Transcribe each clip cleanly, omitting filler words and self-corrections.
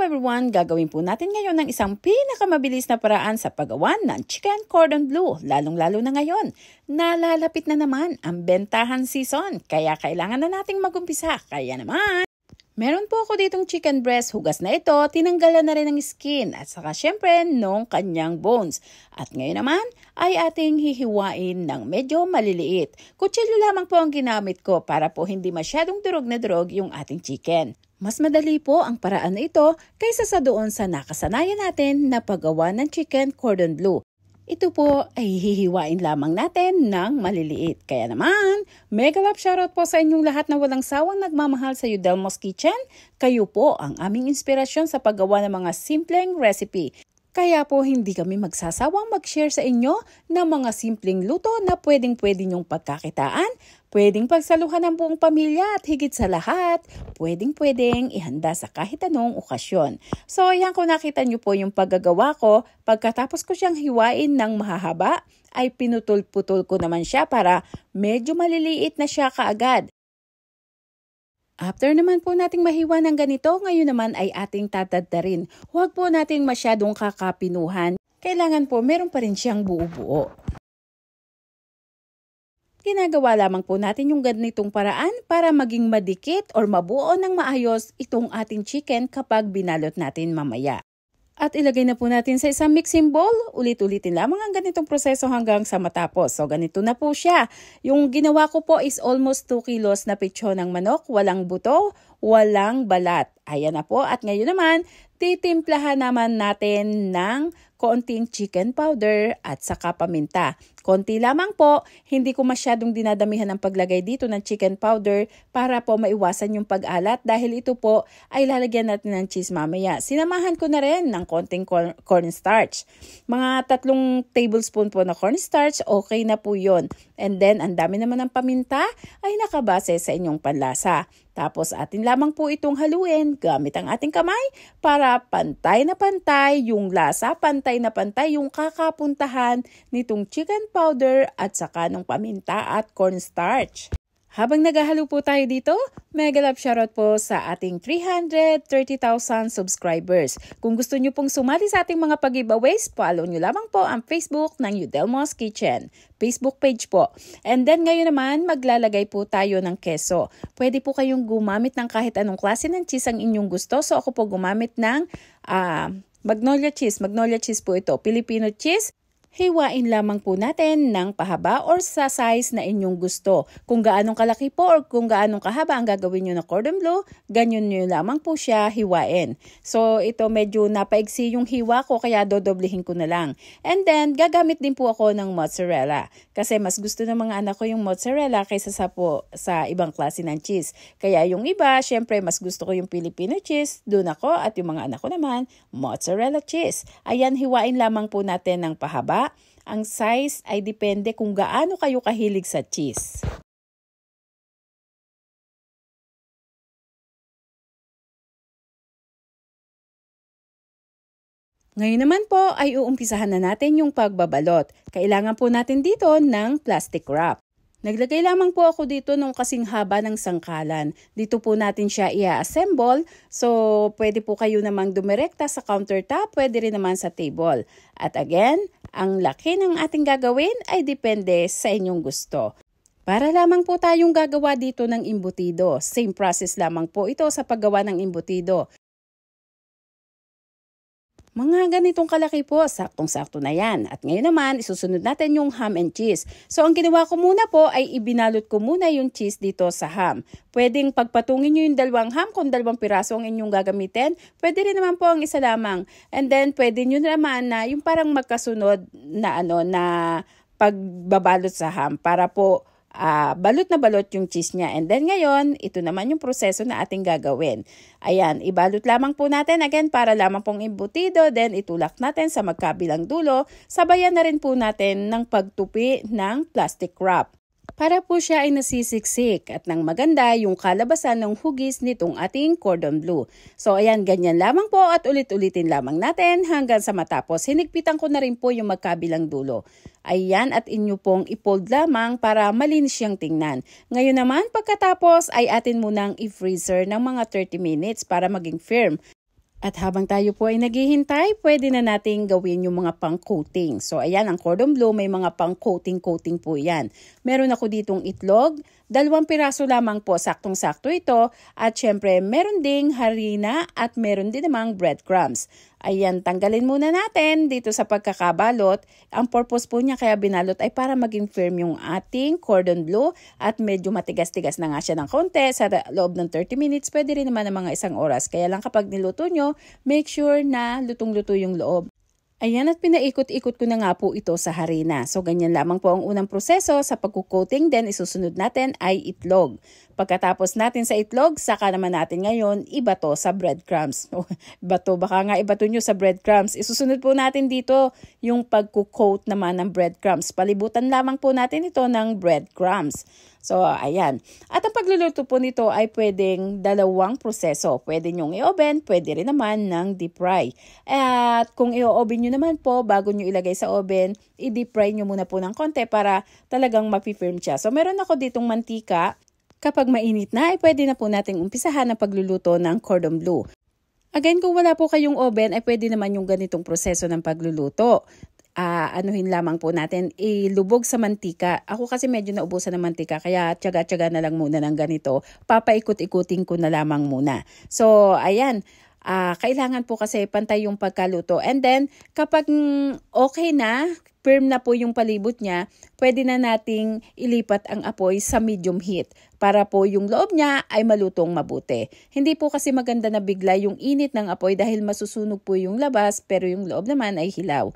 everyone! Gagawin po natin ngayon ng isang pinakamabilis na paraan sa paggawa ng chicken cordon bleu. Lalong-lalo na ngayon, nalalapit na naman ang bentahan season. Kaya kailangan na nating mag-umpisa. Kaya naman, meron po ako ditong chicken breast. Hugas na ito, tinanggalan na rin ng skin. At saka syempre, nung kanyang bones. At ngayon naman, ay ating hihiwain ng medyo maliliit. Kutsilyo lamang po ang ginamit ko para po hindi masyadong durog na durog yung ating chicken. Mas madali po ang paraan na ito kaysa sa doon sa nakasanayan natin na paggawa ng chicken cordon bleu. Ito po ay hihiwain lamang natin ng maliliit. Kaya naman, mega love shoutout po sa inyong lahat na walang sawang nagmamahal sa Yudelmo's Kitchen. Kayo po ang aming inspirasyon sa paggawa ng mga simpleng recipe. Kaya po hindi kami magsasawang mag-share sa inyo ng mga simpleng luto na pwedeng-pwede nyong pagkakitaan, pwedeng pagsaluhan ng buong pamilya at higit sa lahat, pwedeng-pwedeng ihanda sa kahit anong okasyon. So ayan, kung nakita nyo po yung paggagawa ko, pagkatapos ko siyang hiwain ng mahahaba, ay pinutol-putol ko naman siya para medyo maliliit na siya kaagad. After naman po nating mahiwa ng ganito, ngayon naman ay ating tatadtarin. Huwag po nating masyadong kakapinuhan. Kailangan po meron pa rin siyang buo-buo. Ginagawa lamang po natin yung ganitong paraan para maging madikit or mabuo ng maayos itong ating chicken kapag binalot natin mamaya. At ilagay na po natin sa isang mixing bowl. Ulit-ulitin lamang ang ganitong proseso hanggang sa matapos. So ganito na po siya. Yung ginawa ko po is almost 2 kilos na pitsyon ng manok. Walang buto, walang balat. Ayan na po. At ngayon naman, titimplahan naman natin ng konting chicken powder at saka paminta. Konti lamang po, hindi ko masyadong dinadamihan ang paglagay dito ng chicken powder para po maiwasan yung pag-alat dahil ito po ay lalagyan natin ng cheese mamaya. Sinamahan ko na rin ng konting cornstarch. Mga 3 tablespoon po na cornstarch, okay na po yun. And then, ang dami naman ng paminta ay nakabase sa inyong panlasa. Tapos atin lamang po itong haluin gamit ang ating kamay para pantay na pantay yung lasa, pantay na pantay yung kakapuntahan nitong chicken powder at saka ng paminta at cornstarch. Habang naghahalo po tayo dito, mega love shoutout po sa ating 330,000 subscribers. Kung gusto nyo pong sumali sa ating mga pag-giveaways, follow nyo lamang po ang Facebook ng Yudelmo's Kitchen. Facebook page po. And then ngayon naman, maglalagay po tayo ng keso. Pwede po kayong gumamit ng kahit anong klase ng cheese ang inyong gusto. So ako po gumamit ng Magnolia cheese. Magnolia cheese po ito. Filipino cheese. Hiwain lamang po natin ng pahaba or sa size na inyong gusto. Kung gaanong kalaki po or kung gaanong kahaba ang gagawin nyo na cordon bleu, ganyan nyo lamang po siya hiwain. So ito medyo napaigsi yung hiwa ko kaya dodoblihin ko na lang. And then gagamit din po ako ng mozzarella. Kasi mas gusto ng mga anak ko yung mozzarella kaysa sa ibang klase ng cheese. Kaya yung iba, syempre mas gusto ko yung Filipino cheese, doon ako at yung mga anak ko naman, mozzarella cheese. Ayan, hiwain lamang po natin ng pahaba. Ang size ay depende kung gaano kayo kahilig sa cheese. Ngayon naman po ay uumpisahan na natin yung pagbabalot. Kailangan po natin dito ng plastic wrap. Naglagay lamang po ako dito nung kasing haba ng sangkalan. Dito po natin siya i-assemble. So, pwede po kayo namang dumirekta sa countertop, pwede rin naman sa table. At again, ang laki ng ating gagawin ay depende sa inyong gusto. Para lamang po tayong gagawa dito ng embutido. Same process lamang po ito sa paggawa ng embutido. Mga ganitong kalaki po, saktong-sakto na yan. At ngayon naman, isusunod natin yung ham and cheese. So, ang ginawa ko muna po ay ibinalot ko muna yung cheese dito sa ham. Pwedeng pagpatungin nyo yung 2 ham kung 2 piraso ang inyong gagamitin. Pwede rin naman po ang isa lamang. And then, pwede nyo naman na yung parang magkasunod na na pagbabalot sa ham para po balot na balot yung cheese niya. And then ngayon, ito naman yung proseso na ating gagawin. Ayan, ibalot lamang po natin again para lamang pong embutido. Then itulak natin sa magkabilang dulo. Sabayan na rin po natin ng pagtupi ng plastic wrap. Para po siya ay nasisiksik at nang maganda yung kalabasan ng hugis nitong ating cordon bleu. So ayan, ganyan lamang po at ulit-ulitin lamang natin hanggang sa matapos. Hinigpitan ko na rin po yung magkabilang dulo. Ayan, at inyo pong i-fold lamang para malinis siyang tingnan. Ngayon naman, pagkatapos ay atin munang i-freezer ng mga 30 minutes para maging firm. At habang tayo po ay naghihintay, pwede na nating gawin yung mga pang-coating. So ayan, ang cordon bleu may mga pang-coating-coating po yan. Meron ako ditong itlog, 2 piraso lamang po, saktong-sakto ito. At syempre, meron ding harina at meron din namang breadcrumbs. Ayan, tanggalin muna natin dito sa pagkakabalot. Ang purpose po niya kaya binalot ay para maging firm yung ating cordon bleu at medyo matigas-tigas na nga siya ng konti. Sa loob ng 30 minutes, pwede rin naman ng mga 1 oras. Kaya lang kapag niluto nyo, make sure na lutong-luto yung loob. Ayan, at pinaikot-ikot ko na nga po ito sa harina. So ganyan lamang po ang unang proseso. Sa pagkukoating din, isusunod natin ay itlog. Pagkatapos natin sa itlog, saka naman natin ngayon ibato sa breadcrumbs. Baka nga ibato nyo sa breadcrumbs. Isusunod po natin dito yung pagkukoat naman ng breadcrumbs. Palibutan lamang po natin ito ng breadcrumbs. So, ayan. At ang pagluluto po nito ay pwedeng 2 proseso. Pwede nyong i-oven, pwede rin naman ng deep fry. At kung i-oven nyo naman po, bago nyo ilagay sa oven, i-deep fry nyo muna po ng konti para talagang mapifirm siya. So, meron ako ditong mantika. Kapag mainit na, ay pwede na po nating umpisahan ang pagluluto ng cordon bleu. Again, kung wala po kayong oven, ay pwede naman yung ganitong proseso ng pagluluto. Anuhin lamang po natin, ilubog sa mantika. Ako kasi medyo naubusan ng mantika, kaya tiyaga-tiyaga na lang muna ng ganito. Papaikot-ikutin ko na lamang muna. So, ayan. Kailangan po kasi pantay yung pagkaluto. And then, kapag okay na, firm na po yung palibot niya, pwede na nating ilipat ang apoy sa medium heat para po yung loob niya ay malutong mabuti. Hindi po kasi maganda na bigla yung init ng apoy dahil masusunog po yung labas pero yung loob naman ay hilaw.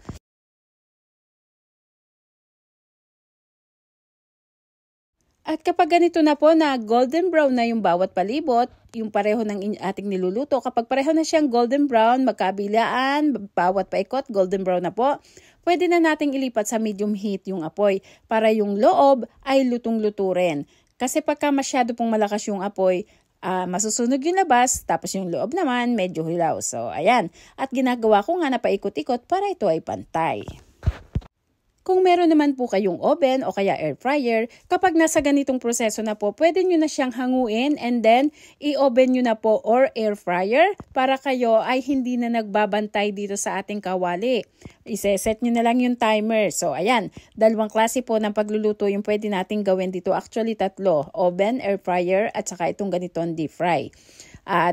At kapag ganito na po na golden brown na yung bawat palibot, yung pareho ng ating niluluto, kapag pareho na siyang golden brown, magkabilaan, bawat paikot, golden brown na po, pwede na nating ilipat sa medium heat yung apoy para yung loob ay lutong-luto rin. Kasi pagka masyado pong malakas yung apoy, masusunog yung labas, tapos yung loob naman medyo hilaw. So, ayan. At ginagawa ko nga na paikot-ikot para ito ay pantay. Kung meron naman po kayong oven o kaya air fryer, kapag nasa ganitong proseso na po, pwede nyo na siyang hanguin and then i-oven nyo na po or air fryer para kayo ay hindi na nagbabantay dito sa ating kawali. Iseset nyo na lang yung timer. So ayan, 2 klase po ng pagluluto yung pwede nating gawin dito. Actually 3, oven, air fryer at saka itong ganitong deep fry.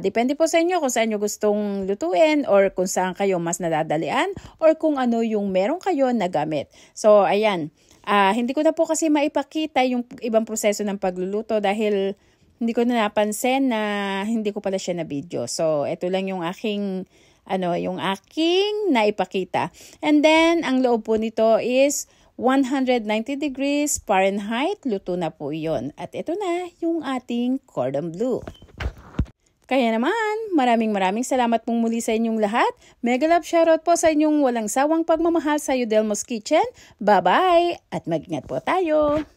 Depende po sa inyo kung saan nyo gustong lutuin or kung saan kayo mas nadadalian or kung ano yung meron kayo na gamit. So, ayan. Hindi ko na po kasi maipakita yung ibang proseso ng pagluluto dahil hindi ko na napansin na hindi ko pala siya na video. So, ito lang yung aking naipakita. And then, ang loob po nito is 190 degrees Fahrenheit. Luto na po yun. At ito na yung ating cordon bleu. Kaya naman, maraming salamat pong muli sa inyong lahat. Mega love shoutout po sa inyong walang sawang pagmamahal sa Yudelmo's Kitchen. Bye-bye at mag-ingat po tayo!